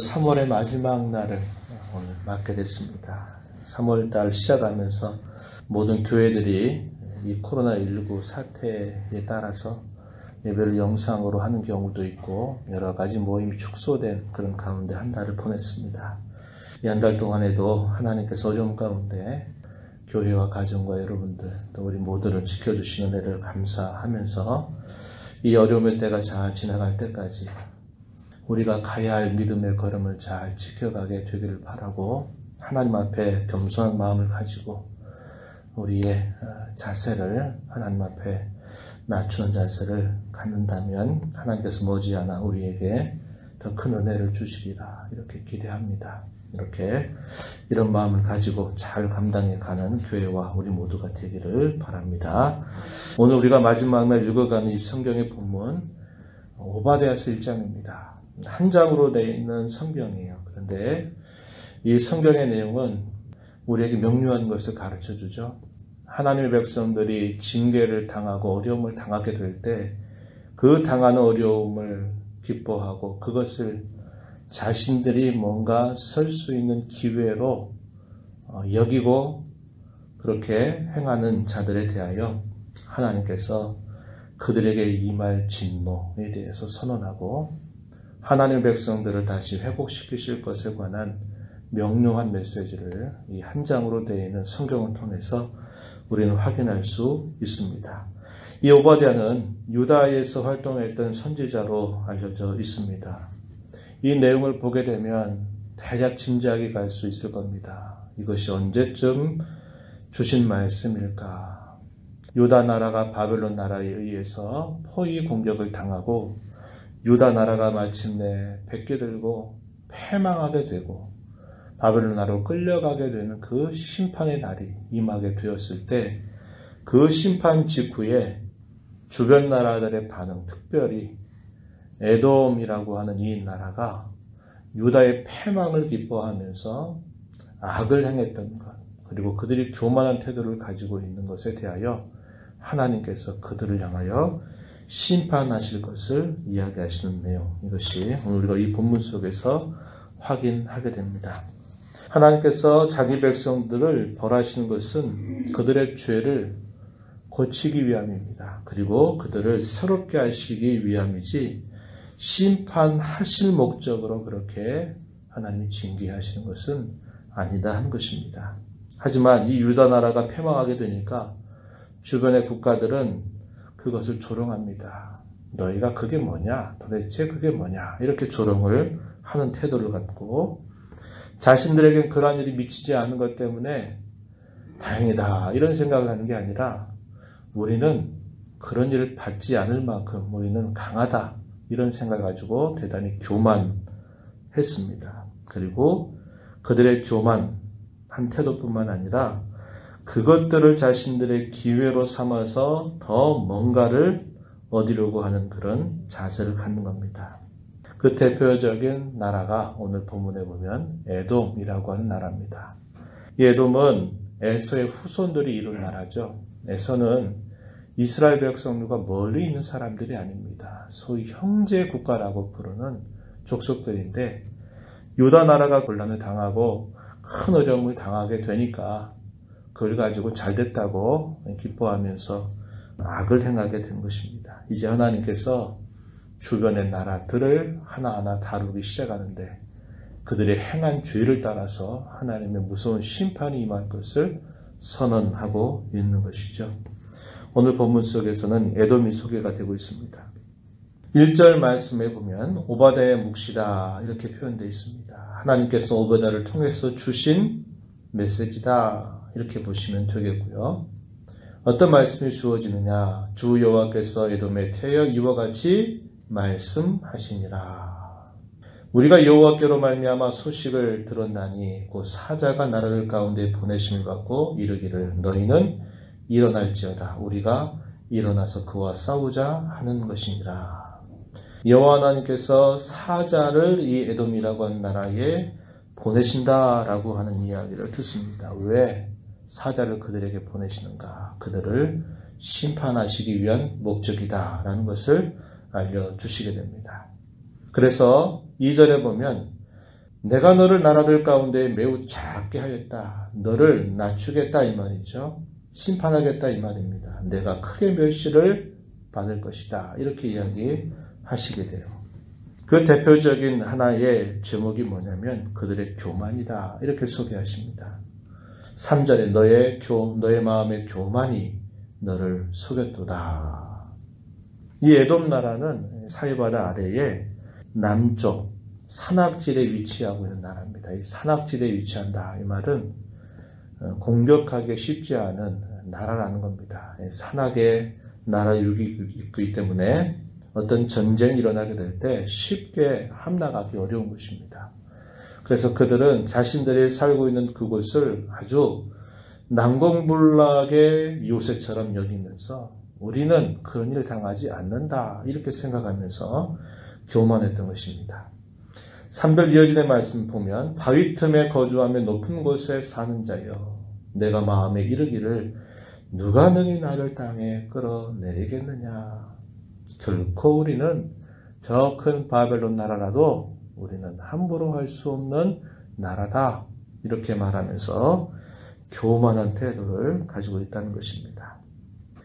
3월의 마지막 날을 오늘 맞게 됐습니다. 3월달 시작하면서 모든 교회들이 이 코로나19 사태에 따라서 예배를 영상으로 하는 경우도 있고 여러 가지 모임이 축소된 그런 가운데 한 달을 보냈습니다. 이 한 달 동안에도 하나님께서 어려운 가운데 교회와 가정과 여러분들 또 우리 모두를 지켜주시는 은혜를 감사하면서 이 어려움의 때가 잘 지나갈 때까지 우리가 가야 할 믿음의 걸음을 잘 지켜가게 되기를 바라고 하나님 앞에 겸손한 마음을 가지고 우리의 자세를 하나님 앞에 낮추는 자세를 갖는다면 하나님께서 머지않아 우리에게 더 큰 은혜를 주시리라 이렇게 기대합니다. 이런 마음을 가지고 잘 감당해 가는 교회와 우리 모두가 되기를 바랍니다. 오늘 우리가 마지막 날 읽어가는 이 성경의 본문 오바댜서 1장입니다. 한 장으로 되어 있는 성경이에요. 그런데 이 성경의 내용은 우리에게 명료한 것을 가르쳐 주죠. 하나님의 백성들이 징계를 당하고 어려움을 당하게 될 때 그 당하는 어려움을 기뻐하고 그것을 자신들이 뭔가 설 수 있는 기회로 여기고 그렇게 행하는 자들에 대하여 하나님께서 그들에게 임할 진노에 대해서 선언하고 하나님의 백성들을 다시 회복시키실 것에 관한 명료한 메시지를 이 한 장으로 되어 있는 성경을 통해서 우리는 확인할 수 있습니다. 이 오바댜는 유다에서 활동했던 선지자로 알려져 있습니다. 이 내용을 보게 되면 대략 짐작이 갈 수 있을 겁니다. 이것이 언제쯤 주신 말씀일까? 유다 나라가 바벨론 나라에 의해서 포위 공격을 당하고 유다 나라가 마침내 뺏겨들고 패망하게 되고 바벨론 나라로 끌려가게 되는 그 심판의 날이 임하게 되었을 때 그 심판 직후에 주변 나라들의 반응, 특별히 에돔이라고 하는 이 나라가 유다의 패망을 기뻐하면서 악을 행했던 것, 그리고 그들이 교만한 태도를 가지고 있는 것에 대하여 하나님께서 그들을 향하여 심판하실 것을 이야기하시는 내용, 이것이 오늘 우리가 이 본문 속에서 확인하게 됩니다. 하나님께서 자기 백성들을 벌하시는 것은 그들의 죄를 고치기 위함입니다. 그리고 그들을 새롭게 하시기 위함이지 심판하실 목적으로 그렇게 하나님이 징계하시는 것은 아니다 한 것입니다. 하지만 이 유다 나라가 패망하게 되니까 주변의 국가들은 그것을 조롱합니다. 너희가 그게 뭐냐? 도대체 그게 뭐냐? 이렇게 조롱을 하는 태도를 갖고 자신들에겐 그러한 일이 미치지 않은 것 때문에 다행이다 이런 생각을 하는 게 아니라 우리는 그런 일을 받지 않을 만큼 우리는 강하다 이런 생각을 가지고 대단히 교만했습니다. 그리고 그들의 교만한 태도뿐만 아니라 그것들을 자신들의 기회로 삼아서 더 뭔가를 얻으려고 하는 그런 자세를 갖는 겁니다. 그 대표적인 나라가 오늘 본문에 보면 에돔이라고 하는 나라입니다. 이 에돔은 에서의 후손들이 이룬 나라죠. 에서는 이스라엘 백성들과 멀리 있는 사람들이 아닙니다. 소위 형제 국가라고 부르는 족속들인데 유다 나라가 곤란을 당하고 큰 어려움을 당하게 되니까 그걸 가지고 잘 됐다고 기뻐하면서 악을 행하게 된 것입니다. 이제 하나님께서 주변의 나라들을 하나하나 다루기 시작하는데 그들의 행한 죄를 따라서 하나님의 무서운 심판이 임할 것을 선언하고 있는 것이죠. 오늘 본문 속에서는 에돔이 소개가 되고 있습니다. 1절 말씀에 보면 오바댜의 묵시다 이렇게 표현되어 있습니다. 하나님께서 오바댜를 통해서 주신 메시지다 이렇게 보시면 되겠고요. 어떤 말씀이 주어지느냐? 주 여호와께서 에돔에 태여 이와 같이 말씀하시니라. 우리가 여호와께로 말미암아 소식을 들었나니 곧 사자가 나라들 가운데 보내심을 받고 이르기를 너희는 일어날지어다. 우리가 일어나서 그와 싸우자 하는 것이니라. 여호와 하나님께서 사자를 이 에돔이라고 하는 나라에 보내신다라고 하는 이야기를 듣습니다. 왜 사자를 그들에게 보내시는가? 그들을 심판하시기 위한 목적이다라는 것을 알려주시게 됩니다. 그래서 2절에 보면 내가 너를 나라들 가운데 매우 작게 하였다. 너를 낮추겠다 이 말이죠. 심판하겠다 이 말입니다. 내가 크게 멸시를 받을 것이다. 이렇게 이야기하시게 돼요. 그 대표적인 하나의 제목이 뭐냐면 그들의 교만이다. 이렇게 소개하십니다. 3절에 너의 마음의 교만이 너를 속였도다. 이 에돔 나라는 사해바다 아래에 남쪽 산악지대에 위치하고 있는 나라입니다. 이 산악지대에 위치한다. 이 말은 공격하기 쉽지 않은 나라라는 겁니다. 산악의 나라에 있기 때문에 어떤 전쟁이 일어나게 될 때 쉽게 함락하기 어려운 곳입니다. 그래서 그들은 자신들이 살고 있는 그곳을 아주 난공불락의 요새처럼 여기면서 우리는 그런 일을 당하지 않는다 이렇게 생각하면서 교만했던 것입니다. 3절 이어진의 말씀 보면 바위 틈에 거주하며 높은 곳에 사는 자여 내가 마음에 이르기를 누가 능히 나를 땅에 끌어내리겠느냐. 결코 우리는 저 큰 바벨론 나라라도 우리는 함부로 할 수 없는 나라다. 이렇게 말하면서 교만한 태도를 가지고 있다는 것입니다.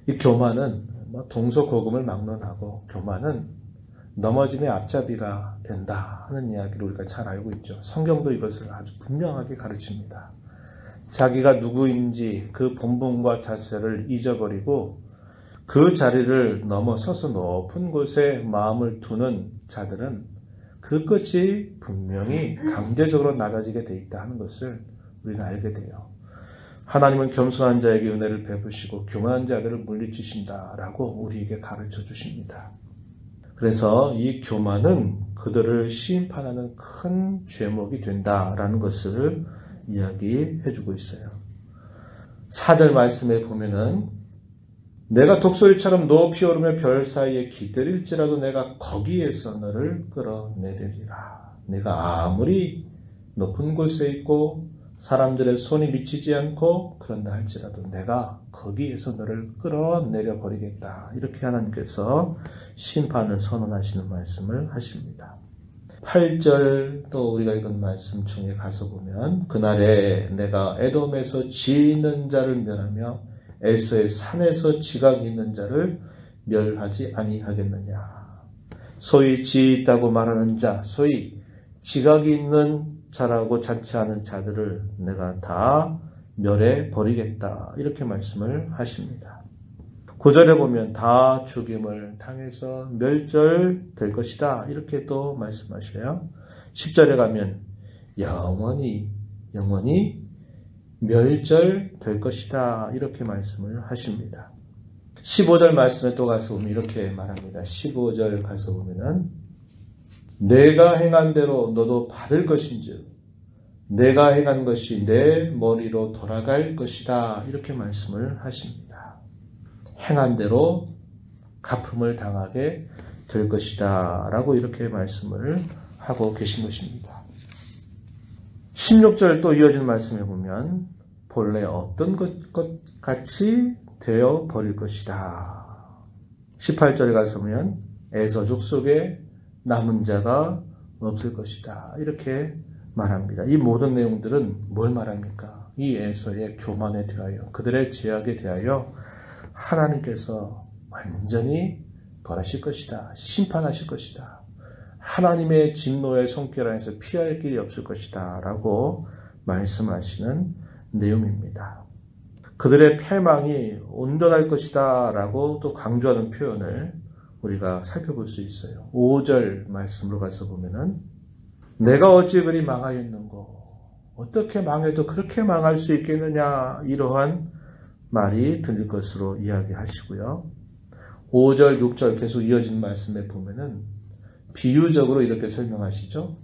이 교만은 동서고금을 막론하고 교만은 넘어짐의 앞잡이가 된다 하는 이야기를 우리가 잘 알고 있죠. 성경도 이것을 아주 분명하게 가르칩니다. 자기가 누구인지 그 본분과 자세를 잊어버리고 그 자리를 넘어서서 높은 곳에 마음을 두는 자들은 그 끝이 분명히 강제적으로 낮아지게 돼 있다 하는 것을 우리는 알게 돼요. 하나님은 겸손한 자에게 은혜를 베푸시고 교만한 자들을 물리치신다라고 우리에게 가르쳐 주십니다. 그래서 이 교만은 그들을 심판하는 큰 죄목이 된다라는 것을 이야기해 주고 있어요. 4절 말씀에 보면은 내가 독소리처럼 높이 오르며 별 사이에 기다릴지라도 내가 거기에서 너를 끌어내리리라. 내가 아무리 높은 곳에 있고 사람들의 손이 미치지 않고 그런다 할지라도 내가 거기에서 너를 끌어내려 버리겠다. 이렇게 하나님께서 심판을 선언하시는 말씀을 하십니다. 8절 또 우리가 읽은 말씀 중에 가서 보면 그날에 내가 에돔에서 지 있는 자를 멸하며 에서의 산에서 지각이 있는 자를 멸하지 아니하겠느냐. 소위 지 있다고 말하는 자, 소위 지각이 있는 자라고 자처하는 자들을 내가 다 멸해 버리겠다. 이렇게 말씀을 하십니다. 9절에 보면 다 죽임을 당해서 멸절될 것이다. 이렇게 또 말씀하셔요. 10절에 가면 영원히 멸절될 것이다. 이렇게 말씀을 하십니다. 15절 말씀에 또 가서 보면 이렇게 말합니다. 15절 가서 보면은 내가 행한 대로 너도 받을 것인즉 내가 행한 것이 내 머리로 돌아갈 것이다. 이렇게 말씀을 하십니다. 행한 대로 갚음을 당하게 될 것이다. 라고 이렇게 말씀을 하고 계신 것입니다. 16절 또 이어진 말씀에 보면 본래 없던 것 같이 되어 버릴 것이다. 18절에 가서 보면 에서족 속에 남은 자가 없을 것이다. 이렇게 말합니다. 이 모든 내용들은 뭘 말합니까? 이 에서의 교만에 대하여 그들의 죄악에 대하여 하나님께서 완전히 벌하실 것이다. 심판하실 것이다. 하나님의 진노의 손길 안에서 피할 길이 없을 것이다. 라고 말씀하시는 내용입니다. 그들의 패망이 온전할 것이다. 라고 또 강조하는 표현을 우리가 살펴볼 수 있어요. 5절 말씀으로 가서 보면은 내가 어찌 그리 망하였는고 어떻게 망해도 그렇게 망할 수 있겠느냐 이러한 말이 들릴 것으로 이야기하시고요. 5절, 6절 계속 이어진 말씀에 보면은 비유적으로 이렇게 설명하시죠.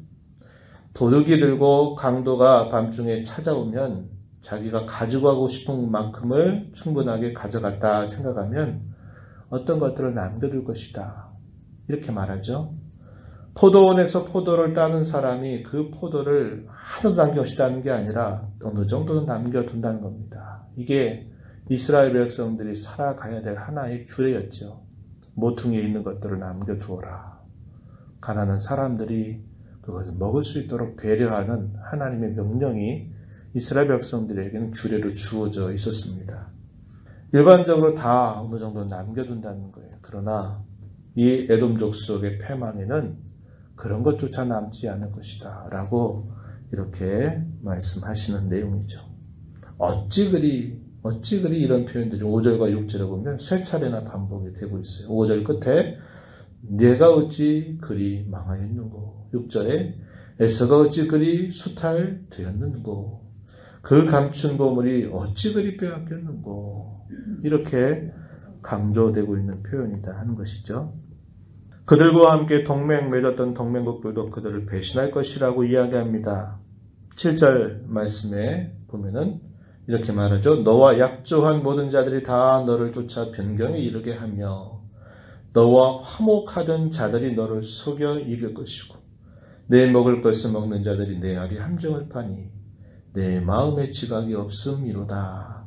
도둑이 들고 강도가 밤중에 찾아오면 자기가 가지고 가고 싶은 만큼을 충분하게 가져갔다 생각하면 어떤 것들을 남겨둘 것이다. 이렇게 말하죠. 포도원에서 포도를 따는 사람이 그 포도를 하나도 남겨두다는 게 아니라 어느 정도는 남겨둔다는 겁니다. 이게 이스라엘 백성들이 살아가야 될 하나의 규례였죠. 모퉁이에 있는 것들을 남겨두어라. 가난한 사람들이 그것을 먹을 수 있도록 배려하는 하나님의 명령이 이스라엘 백성들에게는 규례로 주어져 있었습니다. 일반적으로 다 어느 정도 남겨둔다는 거예요. 그러나 이 에돔 족속의 패망에는 그런 것조차 남지 않을 것이다 라고 이렇게 말씀하시는 내용이죠. 어찌 그리 이런 표현들이 5절과 6절에 보면 세 차례나 반복이 되고 있어요. 5절 끝에 내가 어찌 그리 망하였는고, 6절에 에서가 어찌 그리 수탈되었는고, 그 감춘 보물이 어찌 그리 빼앗겼는고, 이렇게 강조되고 있는 표현이다 하는 것이죠. 그들과 함께 동맹 맺었던 동맹국들도 그들을 배신할 것이라고 이야기합니다. 7절 말씀에 보면은 이렇게 말하죠. 너와 약조한 모든 자들이 다 너를 쫓아 변경에 이르게 하며 너와 화목하던 자들이 너를 속여 이길 것이고 내 먹을 것을 먹는 자들이 내 아래 함정을 파니 내 마음에 지각이 없음이로다.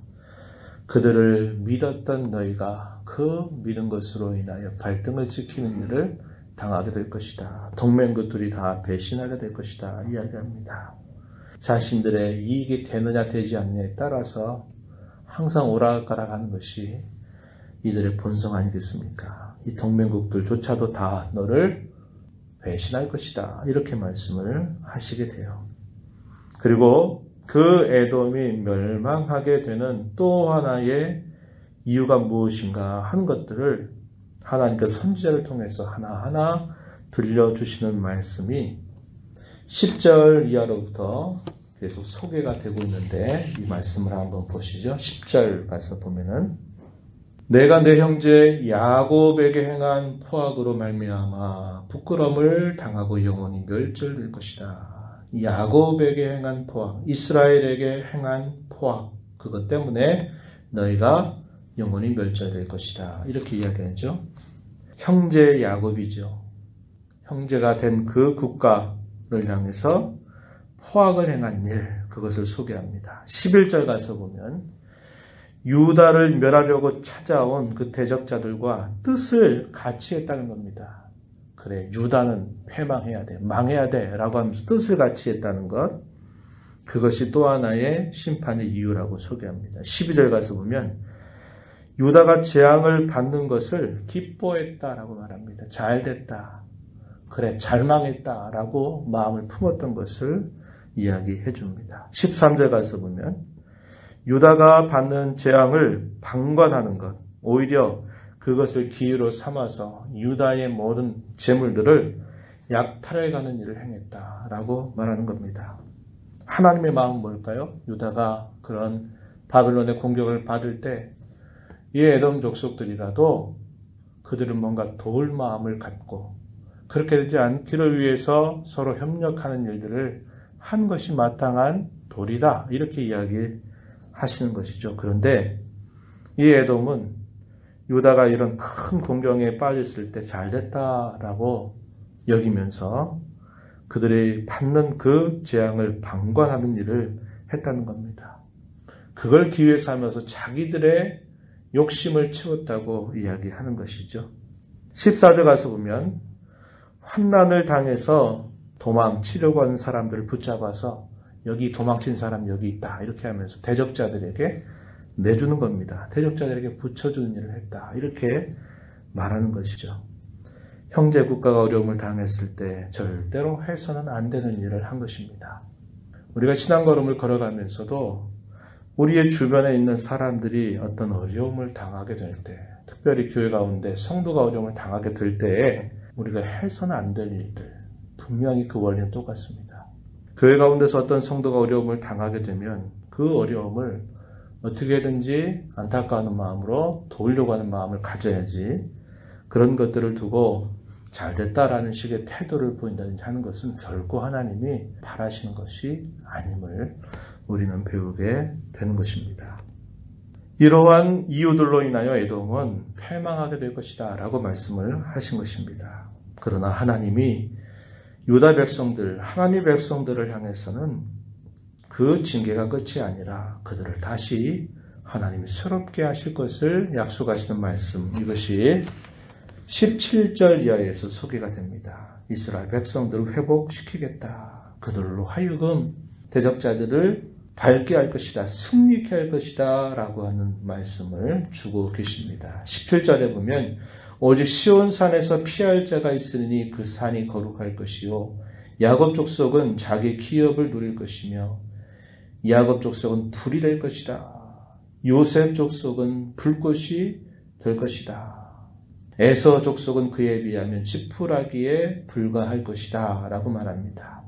그들을 믿었던 너희가 그 믿은 것으로 인하여 발등을 지키는 일을 당하게 될 것이다. 동맹국들이 다 배신하게 될 것이다. 이야기합니다. 자신들의 이익이 되느냐 되지 않느냐에 따라서 항상 오락가락하는 것이 이들의 본성 아니겠습니까? 이 동맹국들조차도 다 너를 배신할 것이다. 이렇게 말씀을 하시게 돼요. 그리고 그 에돔이 멸망하게 되는 또 하나의 이유가 무엇인가 하는 것들을 하나님께서 선지자를 통해서 하나하나 들려주시는 말씀이 10절 이하로부터 계속 소개가 되고 있는데 이 말씀을 한번 보시죠. 10절 가서 보면은 내가 내 형제 야곱에게 행한 포악으로 말미암아 부끄러움을 당하고 영원히 멸절될 것이다. 야곱에게 행한 포악, 이스라엘에게 행한 포악, 그것 때문에 너희가 영원히 멸절될 것이다. 이렇게 이야기하죠. 형제 야곱이죠. 형제가 된 그 국가를 향해서 포악을 행한 일, 그것을 소개합니다. 11절 가서 보면 유다를 멸하려고 찾아온 그 대적자들과 뜻을 같이 했다는 겁니다. 그래, 유다는 패망해야 돼, 망해야 돼 라고 하면서 뜻을 같이 했다는 것, 그것이 또 하나의 심판의 이유라고 소개합니다. 12절 가서 보면 유다가 재앙을 받는 것을 기뻐했다라고 말합니다. 잘 됐다, 그래 잘 망했다 라고 마음을 품었던 것을 이야기해 줍니다. 13절 가서 보면 유다가 받는 재앙을 방관하는 것, 오히려 그것을 기회로 삼아서 유다의 모든 재물들을 약탈해가는 일을 행했다라고 말하는 겁니다. 하나님의 마음은 뭘까요? 유다가 그런 바벨론의 공격을 받을 때 이 에돔 족속들이라도 그들은 뭔가 도울 마음을 갖고 그렇게 되지 않기를 위해서 서로 협력하는 일들을 한 것이 마땅한 도리다, 이렇게 이야기하시는 것이죠. 그런데 이 에돔은 유다가 이런 큰 공경에 빠졌을 때 잘됐다라고 여기면서 그들이 받는 그 재앙을 방관하는 일을 했다는 겁니다. 그걸 기회 삼아서 자기들의 욕심을 채웠다고 이야기하는 것이죠. 14절 가서 보면 환난을 당해서 도망치려고 하는 사람들을 붙잡아서 여기 도망친 사람 여기 있다, 이렇게 하면서 대적자들에게 내주는 겁니다. 대적자들에게 붙여주는 일을 했다, 이렇게 말하는 것이죠. 형제 국가가 어려움을 당했을 때 절대로 해서는 안 되는 일을 한 것입니다. 우리가 신앙걸음을 걸어가면서도 우리의 주변에 있는 사람들이 어떤 어려움을 당하게 될 때, 특별히 교회 가운데 성도가 어려움을 당하게 될 때에 우리가 해서는 안 될 일들, 분명히 그 원리는 똑같습니다. 교회 가운데서 어떤 성도가 어려움을 당하게 되면 그 어려움을 어떻게든지 안타까운 마음으로 도우려고 하는 마음을 가져야지, 그런 것들을 두고 잘됐다라는 식의 태도를 보인다든지 하는 것은 결코 하나님이 바라시는 것이 아님을 우리는 배우게 되는 것입니다. 이러한 이유들로 인하여 에돔은 패망하게 될 것이다 라고 말씀을 하신 것입니다. 그러나 하나님이 유다 백성들, 하나님 백성들을 향해서는 그 징계가 끝이 아니라 그들을 다시 하나님이 새롭게 하실 것을 약속하시는 말씀, 이것이 17절 이하에서 소개가 됩니다. 이스라엘 백성들을 회복시키겠다. 그들로 하여금 대적자들을 밟게 할 것이다. 승리케 할 것이다. 라고 하는 말씀을 주고 계십니다. 17절에 보면 오직 시온산에서 피할 자가 있으니 그 산이 거룩할 것이요 야곱 족속은 자기 기업을 누릴 것이며 야곱 족속은 불이 될 것이다. 요셉 족속은 불꽃이 될 것이다. 에서 족속은 그에 비하면 지푸라기에 불과할 것이다. 라고 말합니다.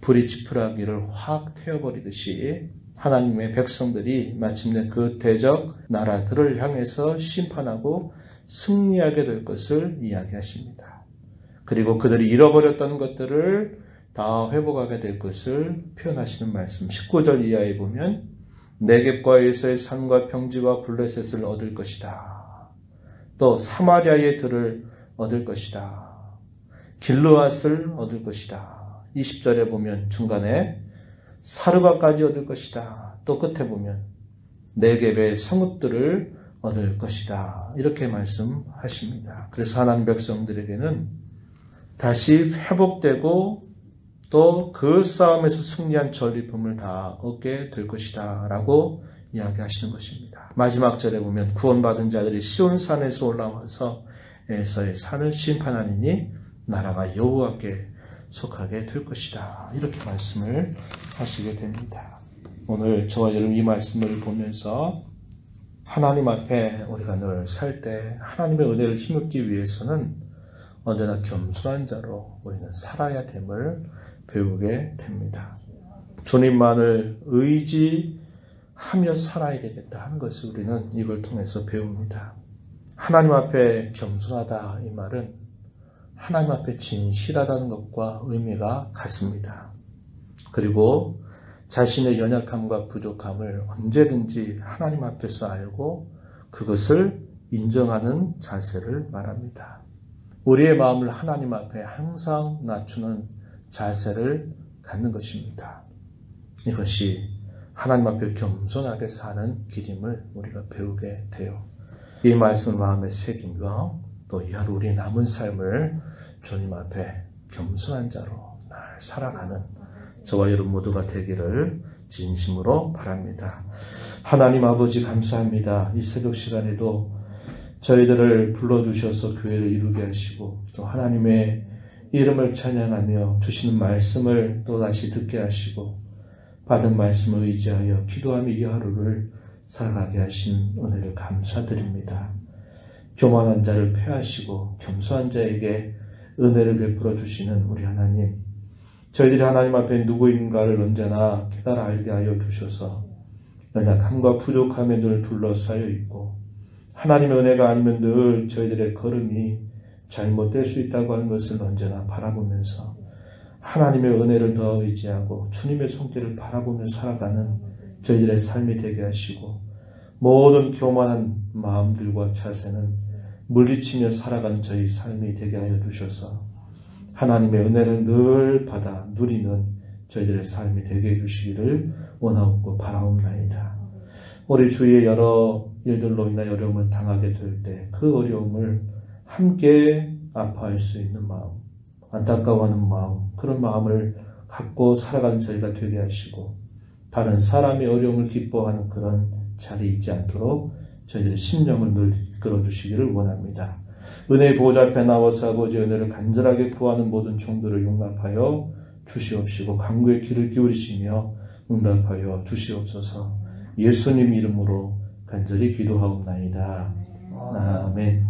불이 지푸라기를 확 태워버리듯이 하나님의 백성들이 마침내 그 대적 나라들을 향해서 심판하고 승리하게 될 것을 이야기하십니다. 그리고 그들이 잃어버렸던 것들을 다 회복하게 될 것을 표현하시는 말씀 19절 이하에 보면 네겝과에서의 산과 평지와 블레셋을 얻을 것이다. 또 사마리아의 들을 얻을 것이다. 길르앗을 얻을 것이다. 20절에 보면 중간에 사르바까지 얻을 것이다. 또 끝에 보면 네겝의 성읍들을 얻을 것이다. 이렇게 말씀하십니다. 그래서 하나님 백성들에게는 다시 회복되고 또 그 싸움에서 승리한 전리품을 다 얻게 될 것이다. 라고 이야기하시는 것입니다. 마지막 절에 보면 구원받은 자들이 시온산에서 올라와서 에서의 산을 심판하니니 나라가 여호와께 속하게 될 것이다. 이렇게 말씀을 하시게 됩니다. 오늘 저와 여러분 이 말씀을 보면서 하나님 앞에 우리가 늘 살 때 하나님의 은혜를 힘입기 위해서는 언제나 겸손한 자로 우리는 살아야 됨을 배우게 됩니다. 주님만을 의지하며 살아야 되겠다 하는 것을 우리는 이걸 통해서 배웁니다. 하나님 앞에 겸손하다 이 말은 하나님 앞에 진실하다는 것과 의미가 같습니다. 그리고 자신의 연약함과 부족함을 언제든지 하나님 앞에서 알고 그것을 인정하는 자세를 말합니다. 우리의 마음을 하나님 앞에 항상 낮추는 자세를 갖는 것입니다. 이것이 하나님 앞에 겸손하게 사는 길임을 우리가 배우게 돼요. 이 말씀을 마음에 새기며 또 이 하루 우리의 남은 삶을 주님 앞에 겸손한 자로 날 살아가는 저와 여러분 모두가 되기를 진심으로 바랍니다. 하나님 아버지 감사합니다. 이 새벽 시간에도 저희들을 불러주셔서 교회를 이루게 하시고 또 하나님의 이름을 찬양하며 주시는 말씀을 또다시 듣게 하시고 받은 말씀을 의지하여 기도하며 이 하루를 살아가게 하신 은혜를 감사드립니다. 교만한 자를 폐하시고 겸손한 자에게 은혜를 베풀어 주시는 우리 하나님, 저희들이 하나님 앞에 누구인가를 언제나 깨달아 알게 하여 주셔서 연약함과 부족함에 늘 둘러싸여 있고 하나님의 은혜가 아니면 늘 저희들의 걸음이 잘못될 수 있다고 하는 것을 언제나 바라보면서 하나님의 은혜를 더 의지하고 주님의 손길을 바라보며 살아가는 저희들의 삶이 되게 하시고 모든 교만한 마음들과 자세는 물리치며 살아가는 저희 삶이 되게 하여 주셔서 하나님의 은혜를 늘 받아 누리는 저희들의 삶이 되게 해주시기를 원하옵고 바라옵나이다. 우리 주위의 여러 일들로 인하여 어려움을 당하게 될 때 그 어려움을 함께 아파할 수 있는 마음, 안타까워하는 마음, 그런 마음을 갖고 살아가는 저희가 되게 하시고 다른 사람의 어려움을 기뻐하는 그런 자리에 있지 않도록 저희들의 심령을 늘 이끌어 주시기를 원합니다. 은혜의 보호자 앞에 나와서 아버지 은혜를 간절하게 구하는 모든 종들을 용납하여 주시옵시고 간구의 귀를 기울이시며 응답하여 주시옵소서. 예수님 이름으로 간절히 기도하옵나이다. 아멘.